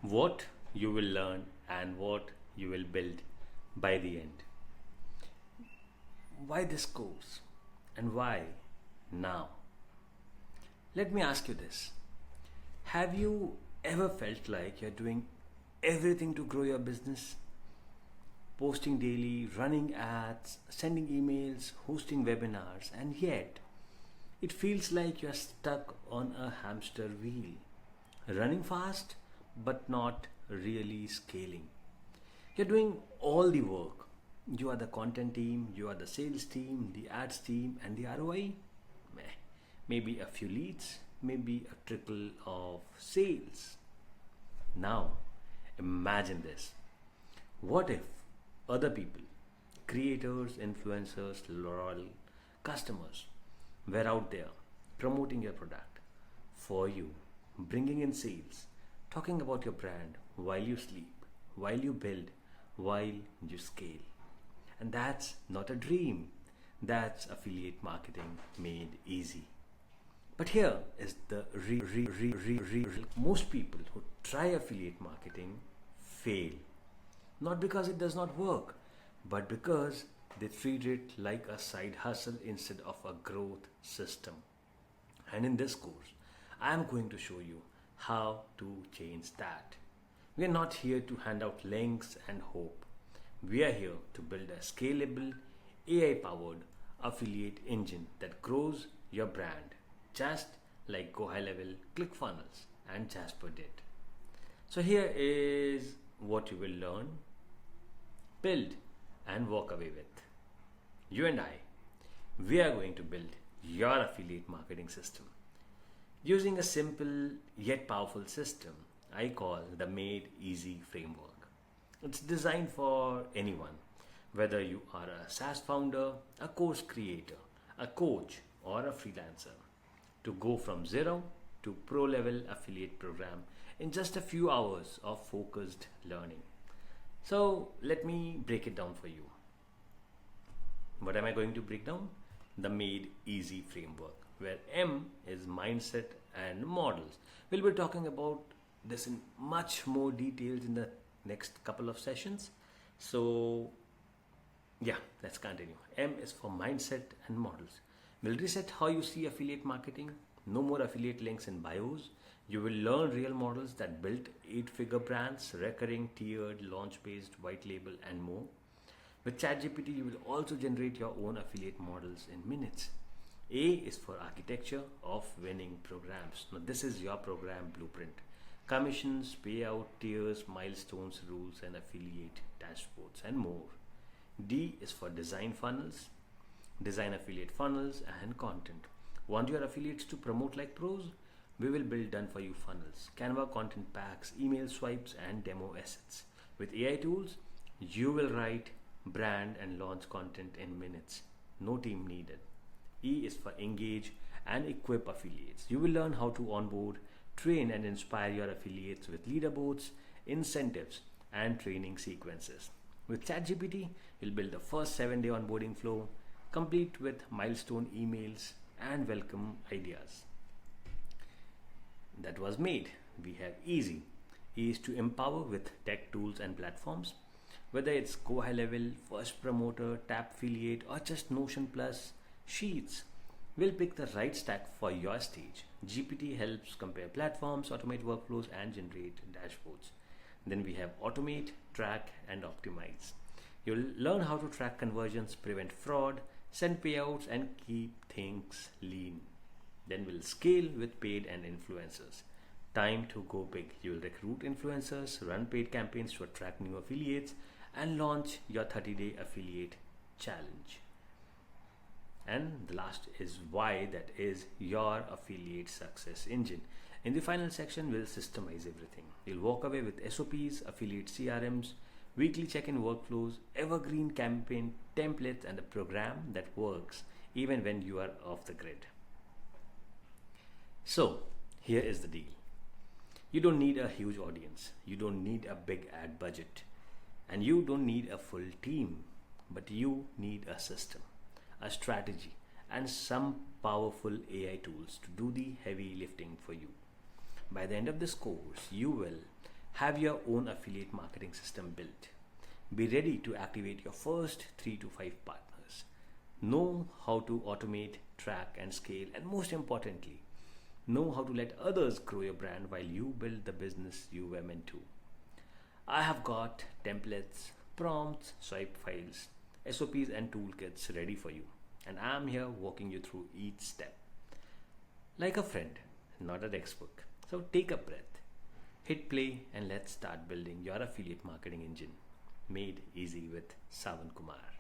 what you will learn and what you will build by the end. Why this course and why now? Let me ask you this. Have you ever felt like you're doing everything to grow your business? Posting daily, running ads, sending emails, hosting webinars, and yet it feels like you're stuck on a hamster wheel, running fast but not really scaling. You're doing all the work. You are the content team, you are the sales team, the ads team, and the ROI? Meh. Maybe a few leads, maybe a trickle of sales. Now, imagine this. What if other people, creators, influencers, loyal customers, were out there promoting your product for you, bringing in sales, talking about your brand while you sleep, while you build, while you scale? And that's not a dream, that's affiliate marketing made easy. But here is the most people who try affiliate marketing fail. Not because it does not work, but because they treat it like a side hustle instead of a growth system. And in this course, I am going to show you how to change that. We are not here to hand out links and hope. We are here to build a scalable, AI powered affiliate engine that grows your brand, just like Go High Level, ClickFunnels, and Jasper did. So, here is what you will learn, build, and walk away with. You and I, we are going to build your affiliate marketing system using a simple yet powerful system I call the Made Easy framework. It's designed for anyone, whether you are a SaaS founder, a course creator, a coach, or a freelancer, to go from zero to pro level affiliate program in just a few hours of focused learning. So let me break it down for you. What am I going to break down? The Made Easy framework, where M is mindset and models. We'll be talking about this in much more details in the next couple of sessions. So yeah, let's continue. M is for mindset and models. We'll reset how you see affiliate marketing. No more affiliate links in bios. You will learn real models that built 8-figure brands, recurring, tiered, launch-based, white label, and more. With ChatGPT, you will also generate your own affiliate models in minutes. A is for architecture of winning programs. Now, this is your program blueprint. Commissions, payout, tiers, milestones, rules, and affiliate dashboards, and more. D is for design funnels, design affiliate funnels, and content. Want your affiliates to promote like pros? We will build done for you funnels, Canva content packs, email swipes, and demo assets. With AI tools, you will write, brand, and launch content in minutes. No team needed. E is for engage and equip affiliates. You will learn how to onboard, train, and inspire your affiliates with leaderboards, incentives, and training sequences. With ChatGPT, you'll build the first 7-day onboarding flow, complete with milestone emails and welcome ideas. That was made. We have easy. E is to empower with tech tools and platforms. Whether it's Go High Level, First Promoter, Tap Affiliate, or just Notion Plus, Sheets, we'll pick the right stack for your stage. GPT helps compare platforms, automate workflows, and generate dashboards. Then we have automate, track, and optimize. You'll learn how to track conversions, prevent fraud, send payouts, and keep things lean. Then we'll scale with paid and influencers. Time to go big. You'll recruit influencers, run paid campaigns to attract new affiliates, and launch your 30-day affiliate challenge. And the last is why, that is your affiliate success engine. In the final section, we'll systemize everything. You'll walk away with SOPs, affiliate CRMs, weekly check-in workflows, evergreen campaign templates, and a program that works even when you are off the grid. So, here is the deal. You don't need a huge audience. You don't need a big ad budget. And you don't need a full team. But you need a system, a strategy, and some powerful AI tools to do the heavy lifting for you. By the end of this course, you will Have your own affiliate marketing system built. Be ready to activate your first 3 to 5 partners. Know how to automate, track, and scale, and most importantly, know how to let others grow your brand while you build the business you were meant to. I have got templates, prompts, swipe files, SOPs, and toolkits ready for you, and I'm here walking you through each step. Like a friend, not a textbook. So take a breath, hit play, and let's start building your affiliate marketing engine. Made easy with Savan Kumar.